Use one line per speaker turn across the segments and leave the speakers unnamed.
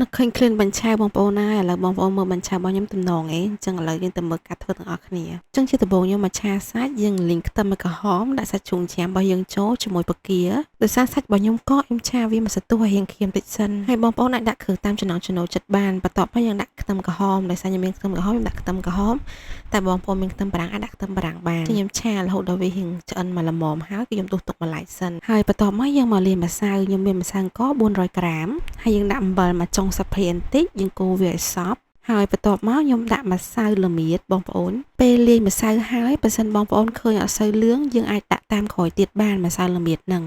នឹកឃើញឃ្លានបញ្ឆៅបងប្អូនហើយឥឡូវបងប្អូនមើលបញ្ឆៅរបស់ខ្ញុំទំនងអីអញ្ចឹងឥឡូវយើងទៅមើលការធ្វើទាំងអស់គ្នាអញ្ចឹងជាដំបូងខ្ញុំមកឆាសាច់យើងលីងខ្ទឹមក្រហមដាក់សាច់ជ្រូកចាំរបស់យើងចូលជាមួយបកាដោយសារសាច់របស់ខ្ញុំក៏ខ្ញុំឆាវាមួយសន្ទុះឲ្យរៀងក្រៀមតិចសិនហើយបងប្អូនអាចដាក់គ្រឿងតាមចំណង់ចំណូលចិត្តបានបន្ទាប់មកយើងដាក់ខ្ទឹមក្រហមដោយសារខ្ញុំមានខ្ទឹមក្រហមខ្ញុំដាក់ខ្ទឹមក្រហមតែបងប្អូនមានខ្ទឹមបារាំងអាចដាក់ខ្ទឹមបារាំងបានខ្ញុំឆារហូតដល់វារៀងឆ្អិនមកល្មមហើយគឺខ្ញុំដួសទុកមួយឡែកសិនហើយបន្ទាប់មកយើងមកលាយម្សៅខ្ញុំមានម្សៅអង្គរ400ក្រាមហើយយើងដាក់អំបិលមកចុងសាភីបន្តិចយើងកូរវាឲ្យសព្វហើយបន្ទាប់មកខ្ញុំដាក់ម្សៅល្មៀតបងប្អូនពេលលាយម្សៅហើយបើសិនបងប្អូនឃើញអត់សូវលឿងយើងអាចដាក់តាមក្រោយទៀតបានម្សៅល្មៀតហ្នឹង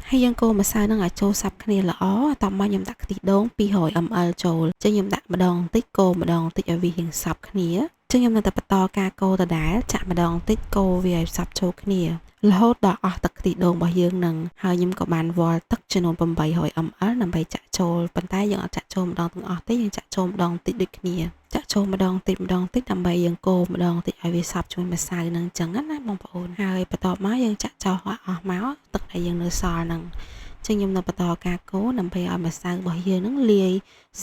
ហើយយើងកូរម្សៅហ្នឹងឲ្យចូលសព្វគ្នាល្អបន្ទាប់មកខ្ញុំដាក់ខ្ទិះដូង200 ml ចូលចឹងខ្ញុំដាក់ម្ដងបន្តិចកូរម្ដងបន្តិចឲ្យវារៀងសព្វគ្នាចឹងខ្ញុំនៅតែបន្តការកូរដដែលចាក់ម្ដងបន្តិចកូរវាឲ្យសព្វចូលគ្នារហូតដល់អស់ទឹកខ្ទិះដូងរបស់យើងនឹងហើយខ្ញុំក៏បានវាល់ទឹកចំនួន800 ml ដើម្បីចាក់ចូលប៉ុន្តែយើងអត់ចាក់ចូលម្ដងទាំងអស់ទេយើងចាក់ចូលម្ដងបន្តិចដូចគ្នាចាក់ចូលម្ដងបន្តិចម្ដងបន្តិចដើម្បីយើងកូរម្ដងបន្តិចឲ្យវាសព្វជាមួយម្សៅនឹងអញ្ចឹងណាបងប្អូនហើយបន្ទាប់មកយើងចាក់ចោលឲ្យអស់មកទឹកដែលយើងនៅសល់ហ្នឹងចឹងខ្ញុំនៅបន្តការកូរដើម្បីឲ្យម្សៅរបស់យើងនឹងលាយ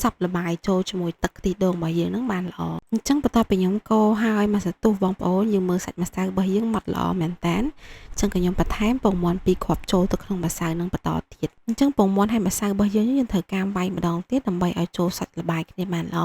សព្វល្បាយចូលជាមួយទឹកខ្ទិះដូងរបស់យើងនឹងបានល្អអញ្ចឹងបន្ទាប់ពីខ្ញុំកូរហើយមួយសន្ទុះបងប្អូនយើងមើលសាច់ម្សៅរបស់យើងម៉ត់ល្អមែនតើអញ្ចឹងក៏ខ្ញុំបន្ថែមពងមាន់2គ្រាប់ចូលទៅក្នុងម្សៅនឹងបន្តទៀតអញ្ចឹងពងមាន់ហើយម្សៅរបស់យើងត្រូវការវាយម្ដងទៀតដើម្បីឲ្យចូលសាច់ល្បាយគ្នាបានល្អ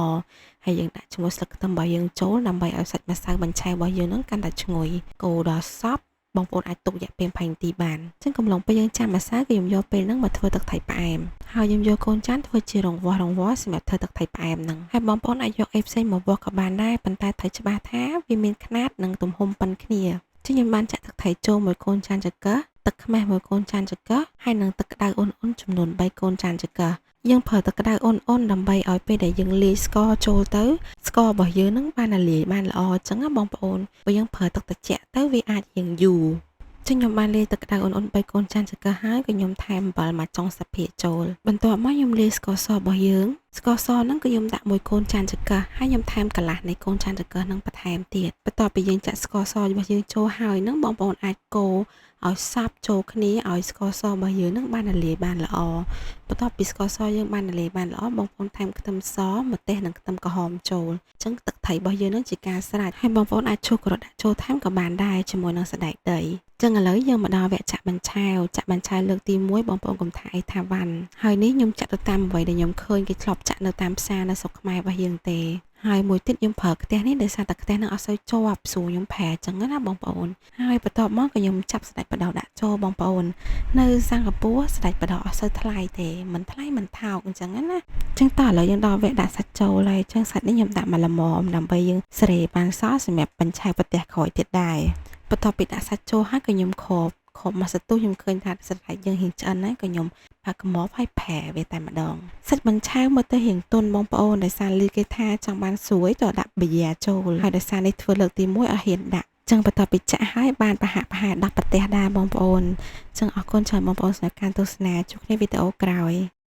ហើយយើងដាក់ជាមួយស្លឹកខ្ទឹមរបស់យើងចូលដើម្បីឲ្យសាច់ម្សៅបញ្ឆៅរបស់យើងនឹងកាន់តែឈ្ងុយកូរដល់សព្វបងប្អូនអាចទុករយៈពេល20នាទីបានអញ្ចឹងកំឡុងពេលយើងចាំម្សៅគឺខ្ញុំយកពេលហ្នឹងមកធ្វើទឹកថៃផ្អែមហើយខ្ញុំយកកូនចានធ្វើជារង្វាស់សម្រាប់ធ្វើទឹកថៃផ្អែមហ្នឹងហើយបងប្អូនអាចយកអីផ្សេងមកវាស់ក៏បានដែរប៉ុន្តែត្រូវច្បាស់ថាវាមានຂ្នាតនិងទំហំប៉ុនគ្នាចឹងខ្ញុំបានចាក់ទឹកថៃចូលមួយកូនចានចង្កឹះទឹកខ្មេះមួយកូនចានចង្កឹះហើយនិងទឹកក្តៅអ៊ុនៗចំនួន3កូនចានចង្កឹះយើងប្រើទឹកក្តៅអ៊ុនៗដើម្បីឲ្យពេលដែលយើងលាយស្ករចូលទៅស្កររបស់យើងនឹងបានលាយបានល្អអញ្ចឹងណាបងប្អូនបើយើងប្រើទឹកត្រជាក់ទៅវាអាចរៀងយូរចឹងខ្ញុំបានលាយទឹកក្តៅអ៊ុនៗ3កូនចានចង្កឹះហើយក៏ខ្ញុំថែមអំបិលមកចុងសាភាចូលបន្ទាប់មកខ្ញុំលាយស្ករសរបស់យើងស្ករសហ្នឹងគឺខ្ញុំដាក់មួយកូនចានចង្កឹះហើយខ្ញុំថែមកន្លះនៃកូនចានចង្កឹះហ្នឹងបន្ថែមទៀតបន្ទាប់ពីយើងចាក់ស្ករសរបស់យើងចូលហើយហ្នឹងបងប្អូនអាចកូរឲ្យសព្វចូលគ្នាឲ្យស្ករសរបស់យើងនឹងបានលាយបានល្អបន្ទាប់ពីស្ករសយើងបានលាយបានល្អបងប្អូនថែមខ្ទឹមសម្ទេសនិងខ្ទឹមក្រហមចូលអញ្ចឹងទឹកត្រីរបស់យើងនឹងជាការស្រេចហើយបងប្អូនអាចឈូសក្រដាក់ចូលថែមក៏បានដែរជាមួយនឹងសណ្តែកដីចឹងឥឡូវយើងមកដល់វគ្គចាក់បញ្ឆៅលើកទី1បងប្អូនកុំថាអីថាវ៉ាន់ហើយនេះខ្ញុំចាក់ទៅតាមអ្វីដែលខ្ញុំឃើញគេធ្លាប់ចាក់នៅតាមផ្សារនៅស្រុកខ្មែររបស់យើងទេហើយមួយទៀតខ្ញុំប្រើខ្ទះនេះដោយសារតែខ្ទះនឹងអត់សូវជាប់ស្រួលខ្ញុំប្រែចឹងណាបងប្អូនហើយបន្ទាប់មកក៏ខ្ញុំចាប់ស្ដេចបដោដាក់ចូលបងប្អូននៅសិង្ហបុរីស្ដេចបដោអត់សូវថ្លៃទេមិនថ្លៃមិនថោកអញ្ចឹងណាចឹងតឥឡូវយើងដល់វគ្គដាក់សាច់ចូលហើយចឹងសាច់នេះខ្ញុំដាក់មកល្មមដើម្បីយើងសេរីបានសល់សម្រាប់បញ្ឆៅប្រទេសក្រោយទៀតដែរបន្ទាប់ពីដាក់សាច់ចូលហើយក៏ខ្ញុំគ្របមកសន្ទុះខ្ញុំឃើញថាសណ្តែកយើងរៀងឆ្អិនហើយក៏ខ្ញុំបើកម៉បឲ្យប្រែវាតែម្ដងសាច់បញ្ឆៅមើលទៅរៀងទន់បងប្អូនដោយសារលឺគេថាចង់បានស្រួយતોដាក់ប៊ីយ៉ាចូលហើយដោយសារនេះធ្វើលើកទី1អត់ហ៊ានដាក់ចឹងបន្ទាប់ពីចាក់ហើយបានប្រហាក់ប្រហែល10ប្រទេសដែរបងប្អូនចឹងអរគុណច្រើនបងប្អូនសម្រាប់ការទស្សនាជួបគ្នាវីដេអូក្រោយ